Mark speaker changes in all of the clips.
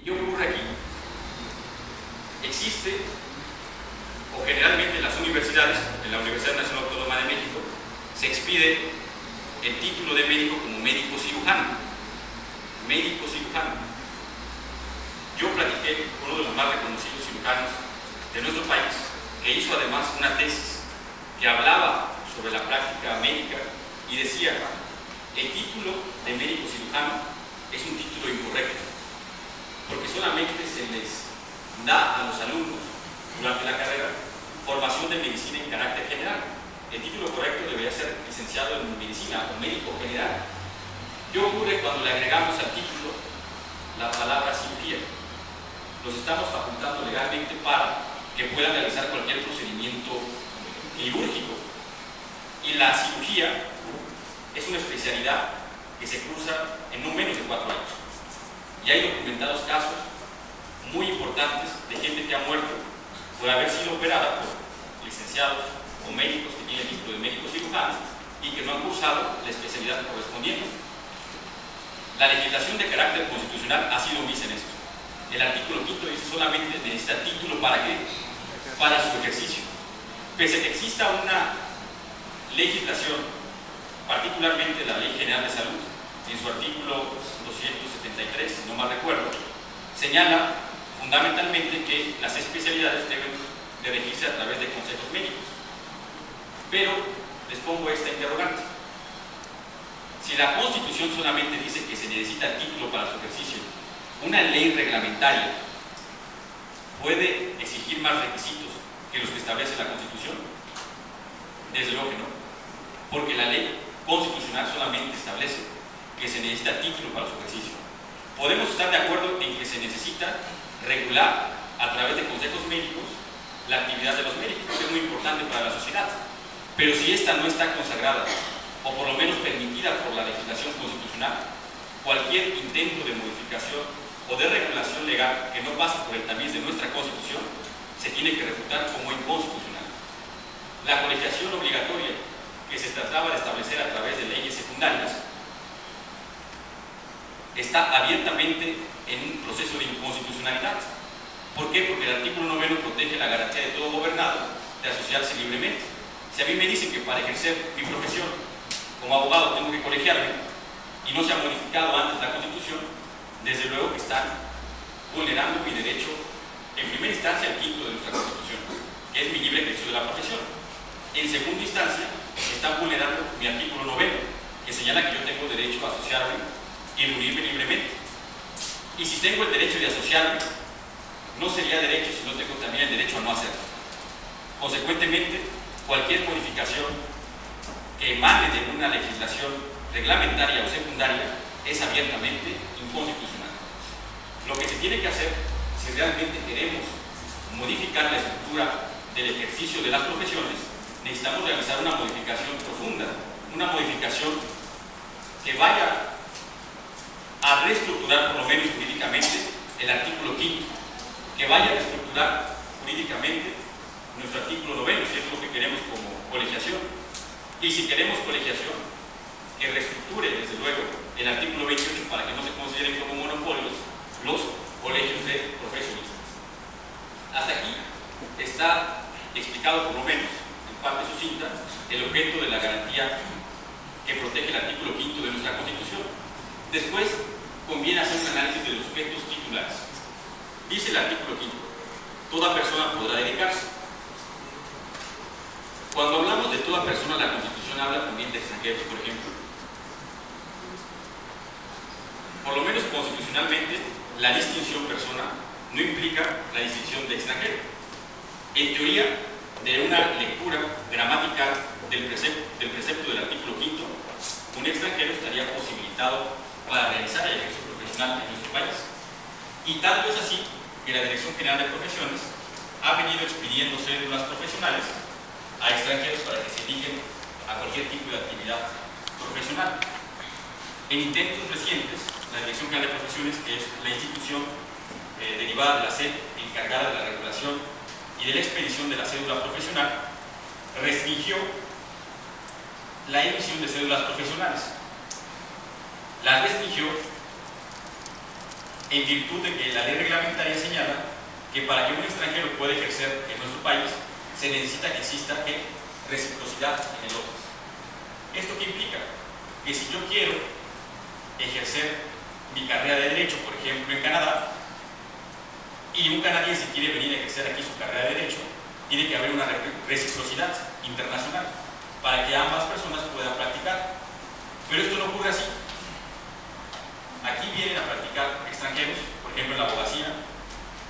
Speaker 1: ¿Qué ocurre aquí? Existe, o generalmente en las universidades, en la Universidad Nacional Autónoma de México, se expide el título de médico como médico cirujano. Médico cirujano. Yo platiqué con uno de los más reconocidos cirujanos de nuestro país, que hizo además una tesis que hablaba sobre la práctica médica y decía: el título de médico cirujano es un título incorrecto, porque solamente se les da a los alumnos durante la carrera formación de medicina en carácter general. El título correcto debería ser licenciado en medicina o médico general. ¿Qué ocurre cuando le agregamos al título la palabra cirugía? Los estamos facultando legalmente para que puedan realizar cualquier procedimiento quirúrgico. Y la cirugía es una especialidad que se cursa en no menos de 4 años. Y hay documentados casos muy importantes de gente que ha muerto por haber sido operada por licenciados o médicos que tienen el título de médico cirujano y que no han cursado la especialidad correspondiente. La legislación de carácter constitucional ha sido omisa en esto. El artículo 5 dice solamente necesita título ¿para qué? Para su ejercicio. Pese a que exista una legislación, particularmente la Ley General de Salud, en su artículo 273, si no mal recuerdo, señala fundamentalmente que las especialidades deben de regirse a través de consejos médicos. Pero les pongo esta interrogante: si la Constitución solamente dice que se necesita título para su ejercicio, ¿una ley reglamentaria puede exigir más requisitos que los que establece la Constitución? Desde luego que no, porque la ley constitucional solamente establece que se necesita título para su ejercicio. Podemos estar de acuerdo en que se necesita regular a través de consejos médicos la actividad de los médicos, que es muy importante para la sociedad, pero si esta no está consagrada o por lo menos permitida por la legislación constitucional, cualquier intento de modificación o de regulación legal que no pase por el tamiz de nuestra Constitución se tiene que refutar como inconstitucional. La colegiación obligatoria que se trataba de establecer a través de leyes secundarias está abiertamente en un proceso de inconstitucionalidad. ¿Por qué? Porque el artículo 9 protege la garantía de todo gobernado de asociarse libremente. Si a mí me dicen que para ejercer mi profesión como abogado tengo que colegiarme y no se ha modificado antes la Constitución, desde luego que están vulnerando mi derecho, en primera instancia, al quinto de nuestra Constitución, que es mi libre ejercicio de la profesión. En segunda instancia, están vulnerando mi artículo 9, que señala que yo tengo derecho a asociarme y reunirme libremente. Y si tengo el derecho de asociarme, no sería derecho si no tengo también el derecho a no hacerlo. Consecuentemente, cualquier modificación que emane de una legislación reglamentaria o secundaria es abiertamente inconstitucional. Lo que se tiene que hacer, si realmente queremos modificar la estructura del ejercicio de las profesiones, necesitamos realizar una modificación profunda, una modificación que vaya a reestructurar por lo menos jurídicamente el artículo 5, que vaya a reestructurar jurídicamente nuestro artículo 9, si es lo que queremos como colegiación. Y si queremos colegiación, que reestructure desde luego el artículo 28 para que no se consideren como monopolios los colegios de profesionistas. Hasta aquí está explicado por lo menos en parte sucinta el objeto de la garantía que protege el artículo 5 de nuestra Constitución. Después conviene hacer un análisis de los sujetos titulares. Dice el artículo 5: toda persona podrá dedicarse. Cuando hablamos de toda persona, la Constitución habla también de extranjeros, por ejemplo. Por lo menos constitucionalmente, la distinción persona no implica la distinción de extranjero. En teoría, de una lectura gramatical del precepto del artículo 5, un extranjero estaría posibilitado para realizar el ejercicio profesional en nuestro país. Y tanto es así que la Dirección General de Profesiones ha venido expidiendo cédulas profesionales a extranjeros para que se dediquen a cualquier tipo de actividad profesional. En intentos recientes, la Dirección General de Profesiones, que es la institución derivada de la SEP, encargada de la regulación y de la expedición de la cédula profesional, restringió la emisión de cédulas profesionales. La restringió en virtud de que la ley reglamentaria señala que para que un extranjero pueda ejercer en nuestro país se necesita que exista reciprocidad en el otro. ¿Esto qué implica? Que si yo quiero ejercer mi carrera de Derecho, por ejemplo, en Canadá, y un canadiense quiere venir a ejercer aquí su carrera de Derecho, tiene que haber una reciprocidad internacional para que ambas personas puedan practicar. Pero esto no ocurre así. Aquí vienen a practicar extranjeros, por ejemplo en la abogacía,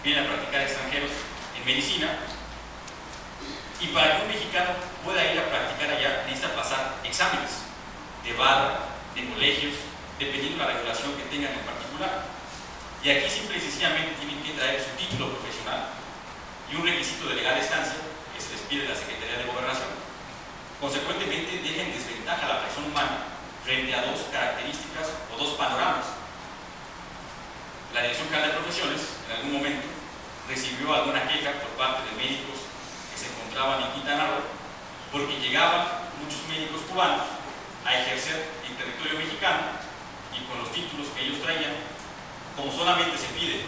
Speaker 1: vienen a practicar extranjeros en medicina, y para que un mexicano pueda ir a practicar allá necesita pasar exámenes de barra, de colegios, dependiendo de la regulación que tengan en particular. Y aquí simple y sencillamente tienen que traer su título profesional y un requisito de legal estancia que se les pide de la Secretaría de Gobernación. Consecuentemente, deja en desventaja a la persona humana frente a dos características o dos panoramas. La Dirección General de Profesiones, en algún momento, recibió alguna queja por parte de médicos que se encontraban en Quintana Roo, porque llegaban muchos médicos cubanos a ejercer en territorio mexicano y con los títulos que ellos traían, como solamente se pide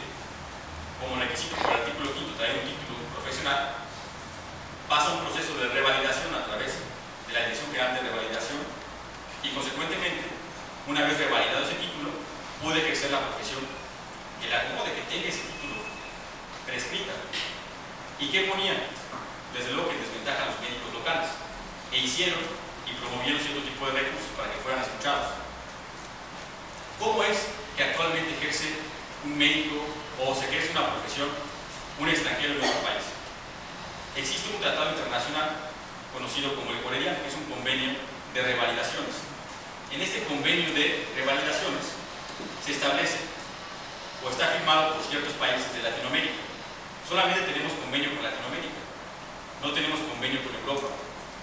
Speaker 1: como requisito por el artículo 5 traer un título profesional, pasa un proceso de revalidación a través de la Dirección General de Revalidación y consecuentemente, una vez revalidado ese título, puede ejercer la profesión que le acomode, que tenga ese título prescrita. ¿Y qué ponían? Desde luego que en desventaja a los médicos locales, e hicieron y promovieron cierto tipo de recursos para que fueran escuchados. ¿Cómo es que actualmente ejerce un médico o se ejerce una profesión un extranjero en nuestro país? Existe un tratado internacional conocido como el Corediano, que es un convenio de revalidaciones. En este convenio de revalidaciones se establece o está firmado por ciertos países de Latinoamérica. Solamente tenemos convenio con Latinoamérica, no tenemos convenio con Europa,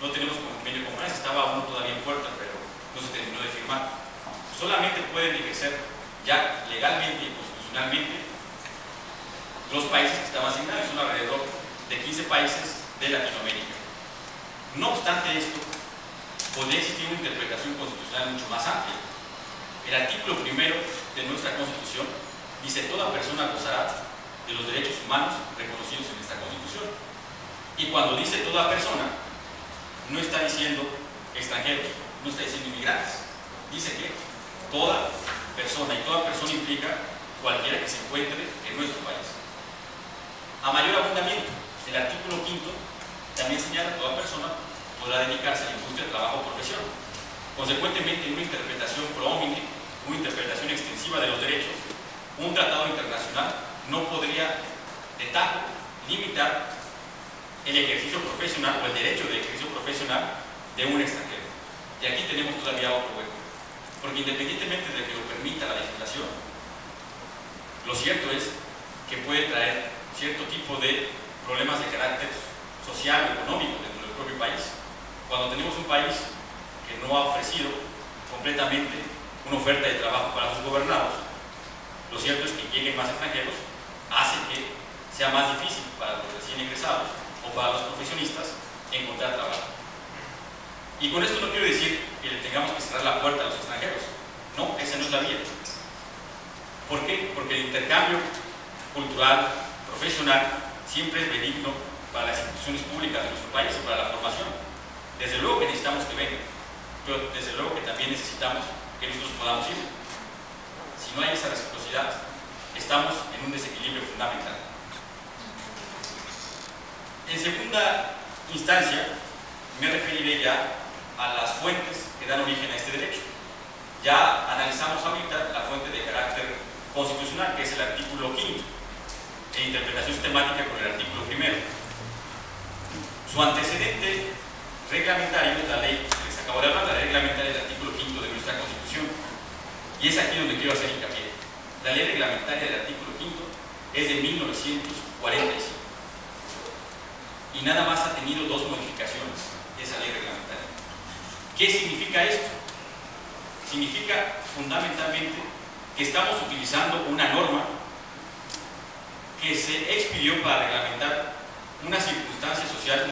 Speaker 1: no tenemos convenio con Francia, estaba uno todavía en puerta, pero no se terminó de firmar. Solamente pueden ejercer ya legalmente y constitucionalmente los países que estaban asignados, son alrededor de 15 países de Latinoamérica. No obstante esto, podría existir una interpretación constitucional mucho más amplia. El artículo 1 de nuestra Constitución dice: toda persona gozará de los derechos humanos reconocidos en esta Constitución. Y cuando dice toda persona, no está diciendo extranjeros, no está diciendo inmigrantes, dice que toda persona, y toda persona implica cualquiera que se encuentre en nuestro país. A mayor abundamiento, el artículo 5 también señala que toda persona podrá dedicarse a la industria, trabajo o profesión. Consecuentemente, una interpretación pro homine, una interpretación extensiva de los derechos, un tratado internacional no podría de tajo limitar el ejercicio profesional o el derecho de ejercicio profesional de un extranjero. Y aquí tenemos todavía otro hueco, porque independientemente de que lo permita la legislación, lo cierto es que puede traer cierto tipo de problemas de carácter social o económico dentro del propio país. Cuando tenemos un país que no ha ofrecido completamente una oferta de trabajo para sus gobernados, lo cierto es que lleguen más extranjeros hace que sea más difícil para los recién ingresados o para los profesionistas encontrar trabajo. Y con esto no quiero decir que le tengamos que cerrar la puerta a los extranjeros. No, esa no es la vía. ¿Por qué? Porque el intercambio cultural, profesional, siempre es benigno para las instituciones públicas de nuestro país y para la formación. Desde luego que necesitamos que vengan, pero desde luego que también necesitamos que nosotros podamos ir. Si no hay esa reciprocidad, estamos en un desequilibrio fundamental. En segunda instancia, me referiré ya a las fuentes que dan origen a este derecho. Ya analizamos ahorita la fuente de carácter constitucional, que es el artículo 5, en interpretación sistemática con el artículo 1. Su antecedente reglamentario es la ley que les acabo de hablar, la ley reglamentaria del artículo 5 de nuestra Constitución. Y es aquí donde quiero hacer hincapié. La ley reglamentaria del artículo 5 es de 1945. Y nada más ha tenido 2 modificaciones esa ley reglamentaria. ¿Qué significa esto? Significa fundamentalmente que estamos utilizando una norma que se expidió para reglamentar una circunstancia social